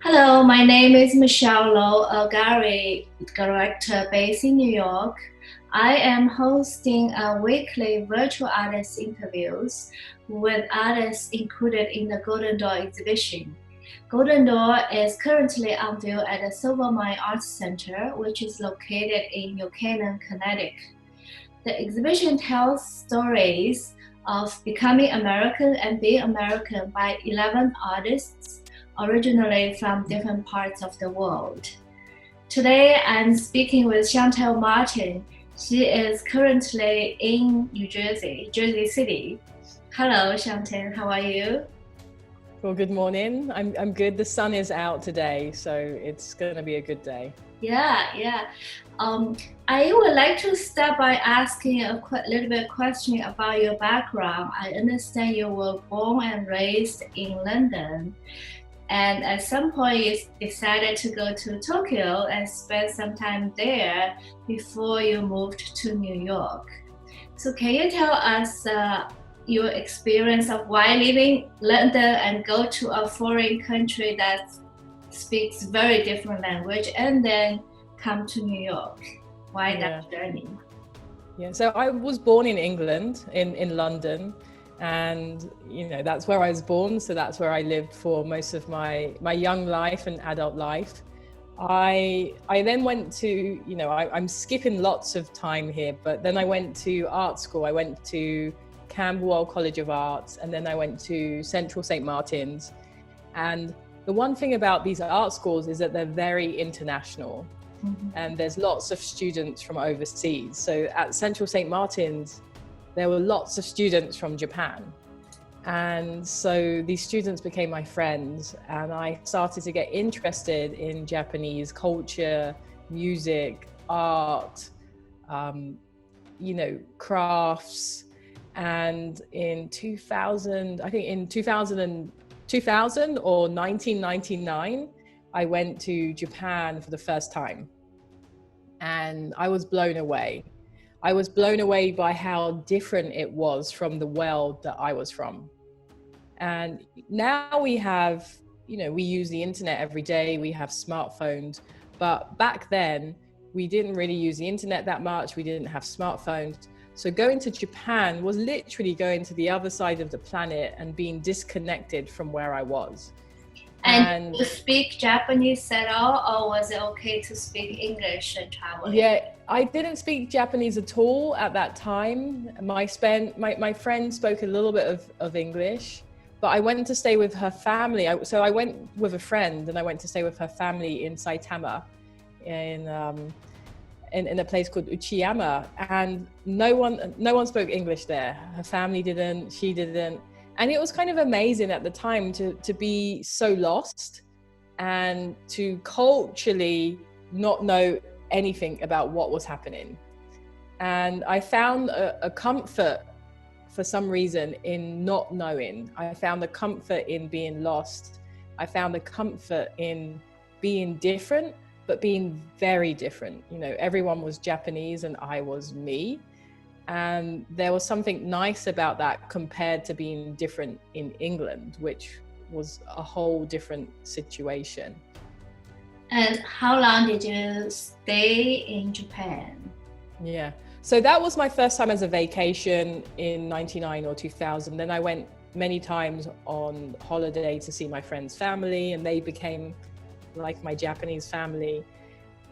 Hello, my name is Michelle Low, a gallery director based in New York. I am hosting a weekly virtual artist interviews with artists included in the Golden Door exhibition. Golden Door is currently on view at the Silvermine Arts Center, which is located in New Canaan, Connecticut. The exhibition tells stories of becoming American and being American by 11 artists originally from different parts of the world. Today, I'm speaking with Shantell Martin. She is currently in New Jersey, Jersey City. Hello, Shantell. How are you? Well, good morning. I'm good. The sun is out today, so it's going to be a good day. Yeah. I would like to start by asking a little bit question about your background. I understand you were born and raised in London, and at some point you decided to go to Tokyo and spend some time there before you moved to New York. So can you tell us your experience of why leaving London and go to a foreign country that speaks very different language and then come to New York? Why that journey? Yeah, so I was born in England, in London, and that's where I was born, so that's where I lived for most of my young life and adult life. I then went to, I'm skipping lots of time here, but then I went to art school. I went to Camberwell College of Arts, and then I went to Central St. Martin's. And the one thing about these art schools is that they're very international. Mm-hmm. And there's lots of students from overseas. So at Central St. Martin's, there were lots of students from Japan. And so these students became my friends, and I started to get interested in Japanese culture, music, art, crafts. And in 2000 or 1999, I went to Japan for the first time, and I was blown away. I was blown away by how different it was from the world that I was from. And now we have, we use the internet every day, we have smartphones, but back then we didn't really use the internet that much, we didn't have smartphones. So going to Japan was literally going to the other side of the planet and being disconnected from where I was. And you speak Japanese at all, or was it okay to speak English and travel? Yeah, I didn't speak Japanese at all at that time. My friend spoke a little bit of English, but I went to stay with her family. So I went with a friend, and I went to stay with her family in Saitama, in a place called Uchiyama, and no one spoke English there. Her family didn't, she didn't. And it was kind of amazing at the time to be so lost and to culturally not know anything about what was happening. And I found a comfort for some reason in not knowing. I found a comfort in being lost. I found a comfort in being different, but being very different. Everyone was Japanese and I was me. And there was something nice about that compared to being different in England, which was a whole different situation. And how long did you stay in Japan? Yeah, so that was my first time as a vacation in 99 or 2000. Then I went many times on holiday to see my friend's family, and they became like my Japanese family.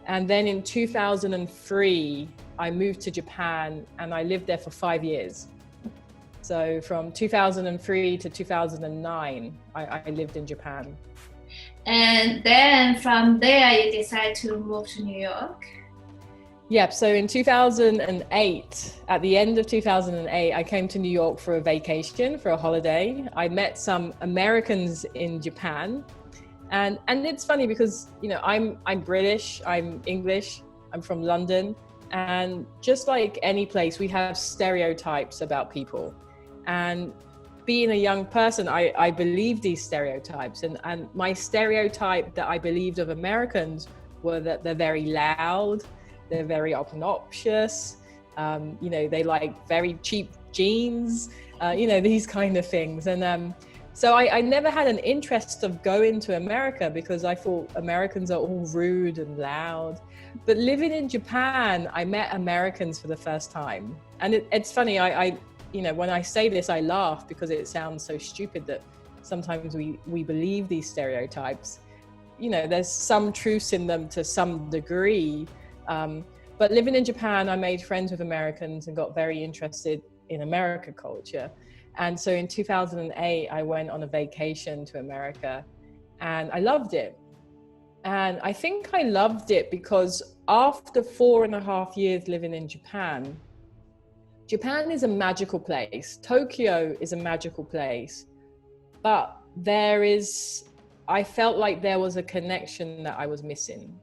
And then in 2003, I moved to Japan, and I lived there for 5 years. So from 2003 to 2009, I lived in Japan. And then from there, you decided to move to New York? Yep, so in 2008, at the end of 2008, I came to New York for a vacation, for a holiday. I met some Americans in Japan. And it's funny because, I'm British, I'm English, I'm from London. And just like any place, we have stereotypes about people. And being a young person, I believed these stereotypes. And my stereotype that I believed of Americans were that they're very loud, they're very obnoxious, they like very cheap jeans, these kind of things. So I never had an interest of going to America because I thought Americans are all rude and loud. But living in Japan, I met Americans for the first time. And it's funny, I when I say this, I laugh because it sounds so stupid that sometimes we believe these stereotypes. There's some truth in them to some degree. But living in Japan, I made friends with Americans and got very interested in American culture. And so in 2008, I went on a vacation to America and I loved it. And I think I loved it because after 4.5 years living in Japan, Japan is a magical place. Tokyo is a magical place. But I felt like there was a connection that I was missing.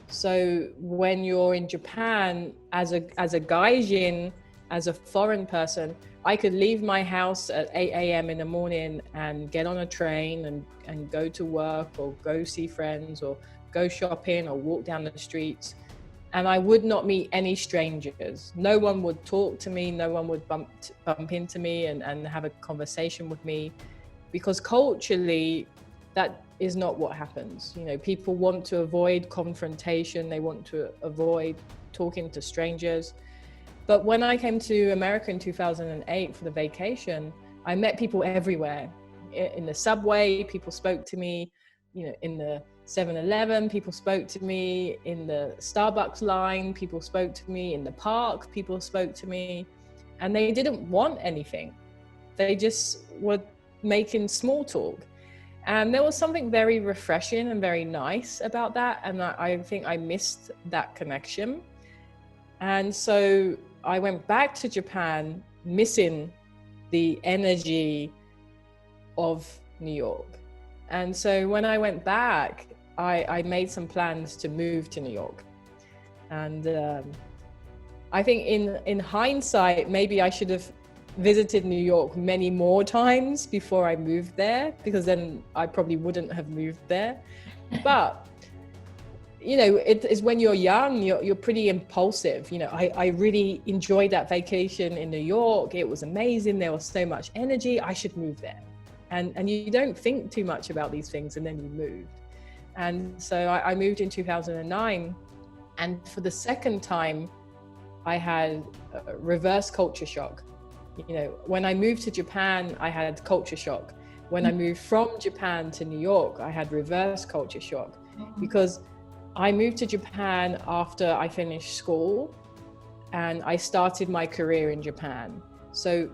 So when you're in Japan as a gaijin, as a foreign person, I could leave my house at 8 a.m. in the morning and get on a train and go to work or go see friends or go shopping or walk down the streets. And I would not meet any strangers. No one would talk to me. No one would bump into me and have a conversation with me, because culturally, that is not what happens. People want to avoid confrontation. They want to avoid talking to strangers. But when I came to America in 2008 for the vacation, I met people everywhere. In the subway, people spoke to me. In the 7-Eleven, people spoke to me. In the Starbucks line, people spoke to me. In the park, people spoke to me. And they didn't want anything. They just were making small talk. And there was something very refreshing and very nice about that. And I think I missed that connection. And so I went back to Japan missing the energy of New York. And so when I went back, I made some plans to move to New York. And I think in hindsight, maybe I should have visited New York many more times before I moved there, because then I probably wouldn't have moved there. But it is when you're young, you're pretty impulsive. I really enjoyed that vacation in New York. It was amazing. There was so much energy. I should move there. And you don't think too much about these things, and then you moved. And so I moved in 2009. And for the second time, I had a reverse culture shock. When I moved to Japan, I had culture shock. When I moved from Japan to New York, I had reverse culture shock, because I moved to Japan after I finished school and I started my career in Japan. So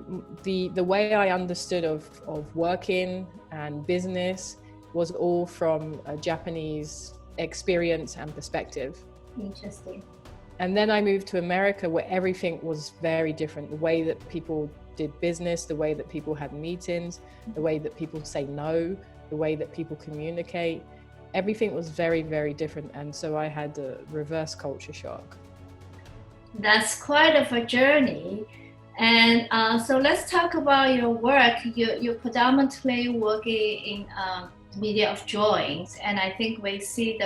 the way I understood of working and business was all from a Japanese experience and perspective. Interesting. And then I moved to America, where everything was very different. The way that people did business, the way that people had meetings, the way that people say no, the way that people communicate, everything was very, very different. And so I had a reverse culture shock. That's quite of a journey. And so let's talk about your work. You're predominantly working in media of drawings, and I think we see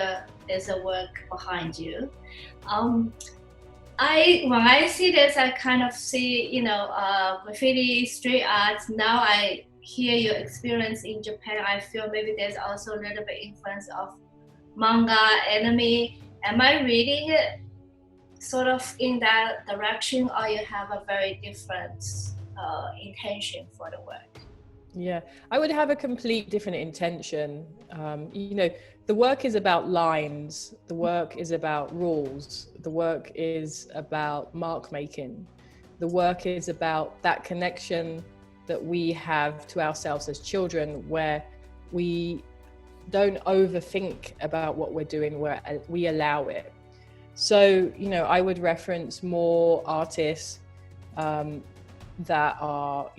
there's a work behind you. When I see this, I kind of see, graffiti, street art. Now I hear your experience in Japan. I feel maybe there's also a little bit influence of manga, anime. Am I reading it sort of in that direction, or you have a very different intention for the work? Yeah, I would have a complete different intention. The work is about lines, the work is about rules, the work is about mark making, the work is about that connection that we have to ourselves as children, where we don't overthink about what we're doing, where we allow it. So, I would reference more artists that are,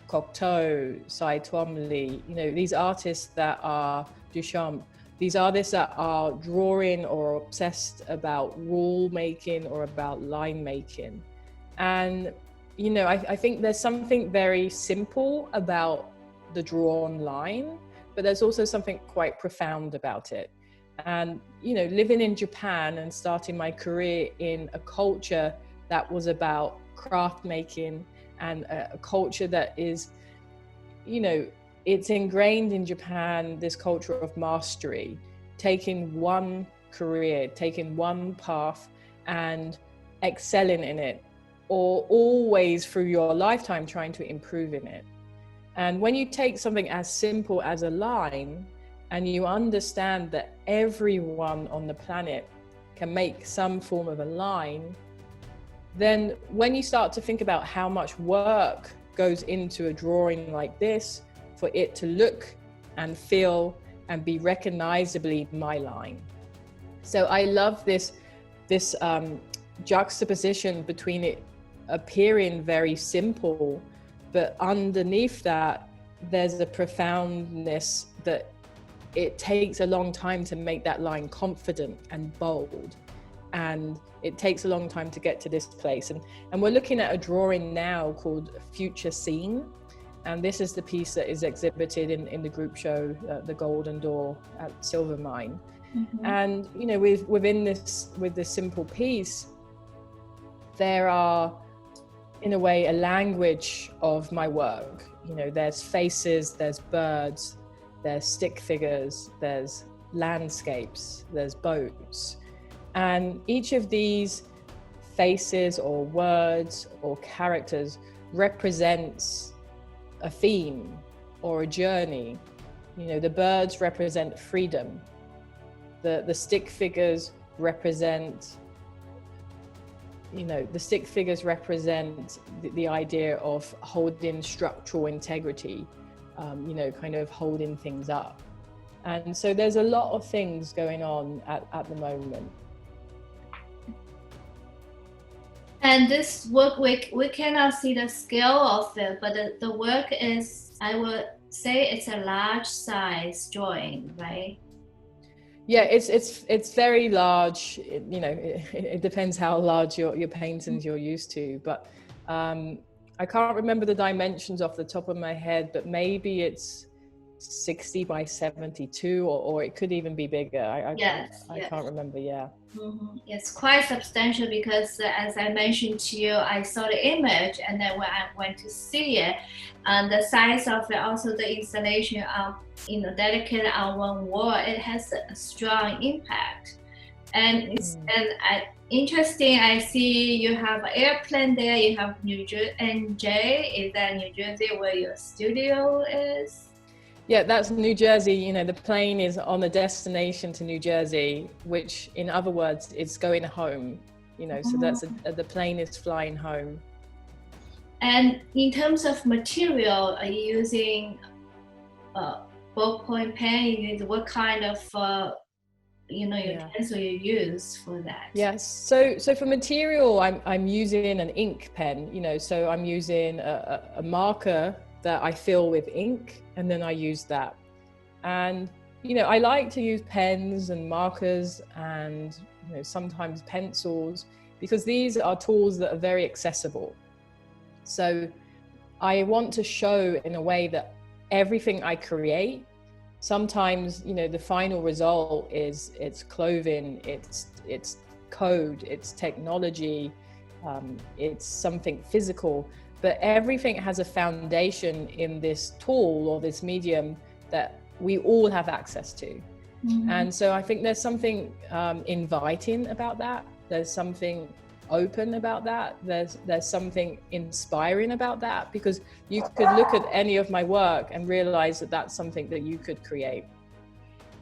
Cocteau, Cy Twombly, these artists that are Duchamp, these artists that are drawing or obsessed about rule making or about line making. And, I think there's something very simple about the drawn line, but there's also something quite profound about it. And, living in Japan and starting my career in a culture that was about craft making, and a culture that is you know, it's ingrained in Japan, this culture of mastery, taking one career, taking one path and excelling in it, or always through your lifetime trying to improve in it. And when you take something as simple as a line and you understand that everyone on the planet can make some form of a line, then when you start to think about how much work goes into a drawing like this for it to look and feel and be recognizably my line. So I love this juxtaposition between it appearing very simple, but underneath that there's a profoundness that it takes a long time to make that line confident and bold, and it takes a long time to get to this place. And we're looking at a drawing now called Future Scene, and this is the piece that is exhibited in the group show, The Golden Door at Silvermine. Mm-hmm. And you know, with this simple piece, there are, in a way, a language of my work. You know, there's faces, there's birds, there's stick figures, there's landscapes, there's boats. And each of these faces or words or characters represents a theme or a journey. You know, the birds represent freedom. The stick figures represent, you know, the stick figures represent the idea of holding structural integrity, you know, kind of holding things up. And so there's a lot of things going on at the moment. And this work, we cannot see the scale of it, but the work is, I would say it's a large size drawing, right? Yeah, it's very large. You know, it depends how large your paintings you're used to, but I can't remember the dimensions off the top of my head, but maybe it's 60 by 72, or it could even be bigger. I can't remember. Yeah. Mm-hmm. It's quite substantial because, as I mentioned to you, I saw the image, and then when I went to see it, and the size of it, also the installation of, you know, dedicated on one wall, it has a strong impact. And it's interesting. I see you have an airplane there. You have New Jersey. Is that New Jersey where your studio is? Yeah, that's New Jersey. You know, the plane is on the destination to New Jersey, which in other words, it's going home, you know, so that's the plane is flying home. And in terms of material, are you using ballpoint pen? What kind of, utensil you use for that? Yes, so for material, I'm using an ink pen, you know, so I'm using a marker that I fill with ink, and then I use that. And, you know, I like to use pens and markers and, you know, sometimes pencils, because these are tools that are very accessible. So I want to show in a way that everything I create, sometimes, you know, the final result is it's clothing, it's code, it's technology, it's something physical. But everything has a foundation in this tool or this medium that we all have access to. Mm-hmm. And so I think there's something inviting about that. There's something open about that. There's something inspiring about that, because you could look at any of my work and realize that that's something that you could create.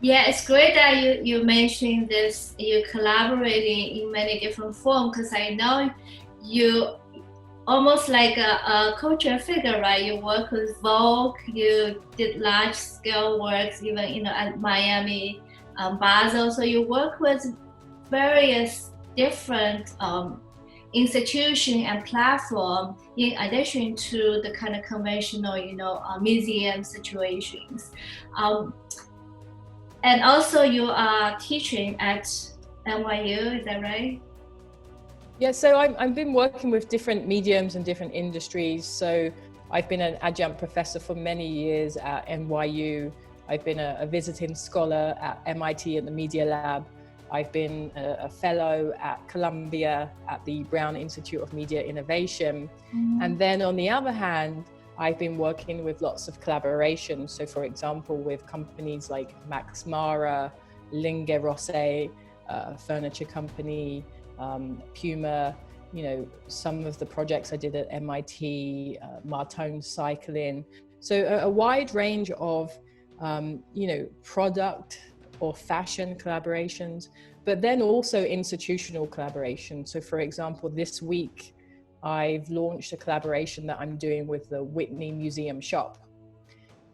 Yeah, it's great that you mentioned this, you're collaborating in many different forms, because I know you almost like a culture figure, right? You work with Vogue, you did large scale works, even, you know, at Miami, Basel. So you work with various different institutions and platforms in addition to the kind of conventional, you know, museum situations. And also you are teaching at NYU, is that right? Yeah, so I've been working with different mediums and different industries. So I've been an adjunct professor for many years at NYU. I've been a visiting scholar at MIT at the Media Lab. I've been a fellow at Columbia at the Brown Institute of Media Innovation. Mm-hmm. And then on the other hand, I've been working with lots of collaborations. So for example, with companies like Max Mara, Linge Rosse, furniture company, Puma, some of the projects I did at MIT, Martone Cycling. So a wide range of, product or fashion collaborations, but then also institutional collaboration. So for example, this week, I've launched a collaboration that I'm doing with the Whitney Museum Shop.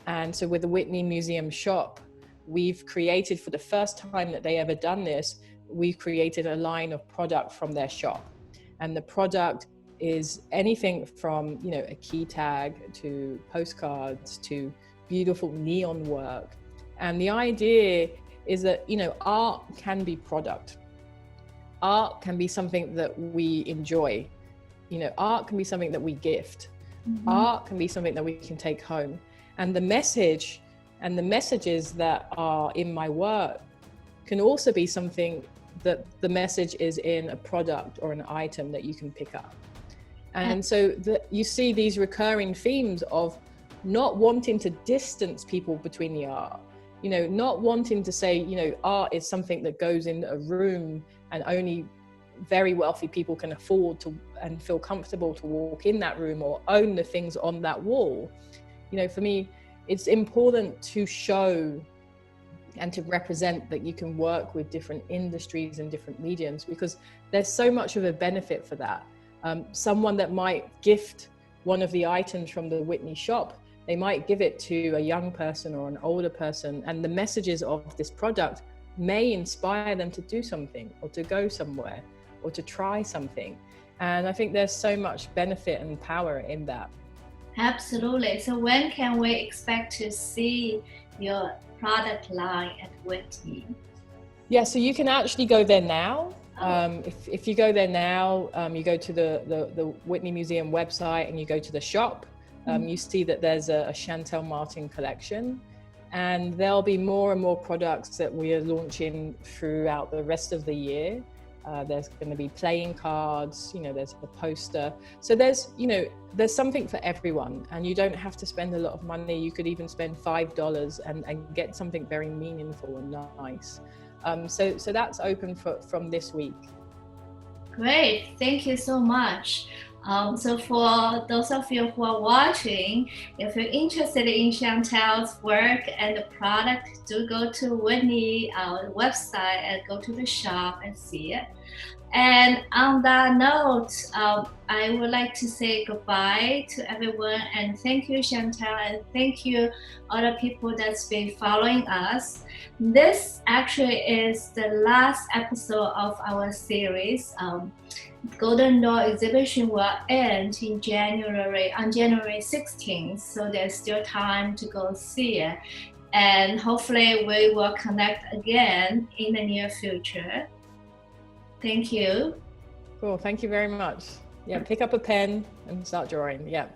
And so with the Whitney Museum Shop, we've created, for the first time that they ever done this, we've created a line of product from their shop. And the product is anything from, a key tag to postcards to beautiful neon work. And the idea is that, art can be product. Art can be something that we enjoy. Art can be something that we gift. Mm-hmm. Art can be something that we can take home. And the message and the messages that are in my work can also be something that the message is in a product or an item that you can pick up. And so you see these recurring themes of not wanting to distance people between the art, not wanting to say, art is something that goes in a room and only very wealthy people can afford to and feel comfortable to walk in that room or own the things on that wall. For me, it's important to show and to represent that you can work with different industries and different mediums, because there's so much of a benefit for that. Someone that might gift one of the items from the Whitney shop, they might give it to a young person or an older person, and the messages of this product may inspire them to do something or to go somewhere or to try something. And I think there's so much benefit and power in that. Absolutely. So when can we expect to see your product line at Whitney? Yeah, so you can actually go there now. If you go there now, you go to the Whitney Museum website and you go to the shop, you see that there's a Shantell Martin collection, and there'll be more and more products that we are launching throughout the rest of the year. There's going to be playing cards, there's a poster. So there's something for everyone, and you don't have to spend a lot of money. You could even spend $5 and get something very meaningful and nice. So that's open from this week. Great, thank you so much. So for those of you who are watching, if you're interested in Shantell's work and the product, do go to Whitney website and go to the shop and see it. And on that note, I would like to say goodbye to everyone, and thank you, Shantell, and thank you all the people that's been following us. This actually is the last episode of our series. Golden Door exhibition will end on January 16th, so there's still time to go see it. And hopefully we will connect again in the near future. Thank you. Cool, thank you very much. Yeah, pick up a pen and start drawing, yeah.